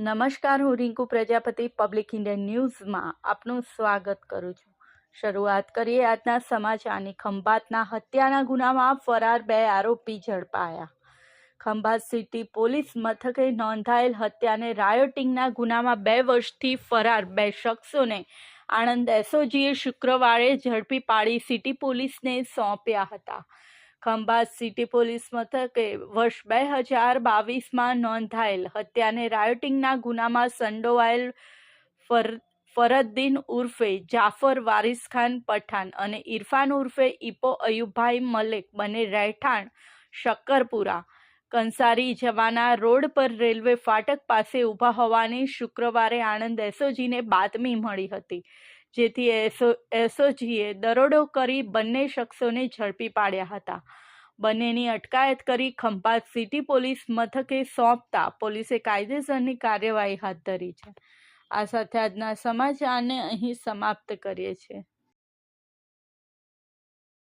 નમસ્કાર, હું Rinku Prajapati public Indian ન્યૂઝમાં આપનું સ્વાગત કરું છું. શરૂઆત કરીએ આજના સમાચારની. ખંભાતના હત્યાના ગુનામાં ફરાર 2 આરોપી ઝડપાયા. ખંભાત સિટી પોલીસ મથકે નોંધાયેલ હત્યાને રાયોટિંગના ગુનામાં 2 વર્ષથી ફરાર 2 શખ્સોને આણંદ એસઓજીએ શુક્રવારે ઝડપી પાડી સિટી પોલીસને સોંપ્યા હતા. ખંભાત સિટી પોલીસ મથકે વર્ષ 2022માં નોંધાયેલ હત્યાને રાયોટિંગના ગુનામાં સંડોવાયેલ ફરદ્દીન ઉર્ફે જાફર વારિસખાન પઠાણ અને ઇરફાન ઉર્ફે ઇપો અયુબભાઈ મલેક બંને રહેઠાણ શક્કરપુરા કંસારી જવાના રોડ પર રેલવે ફાટક પાસે ઊભા હોવાની શુક્રવારે આણંદ એસઓજીને બાતમી મળી હતી, જેથી એસઓજીએ દરોડો કરી બંને શખ્સોને ઝડપી પાડ્યા હતા. બંનેની અટકાયત કરી ખંભાત સિટી પોલીસ મથકે સોંપતા પોલીસે કાયદેસરની કાર્યવાહી હાથ ધરી છે. આ સાથે આજના સમાચારને અહીં સમાપ્ત કરીએ છીએ.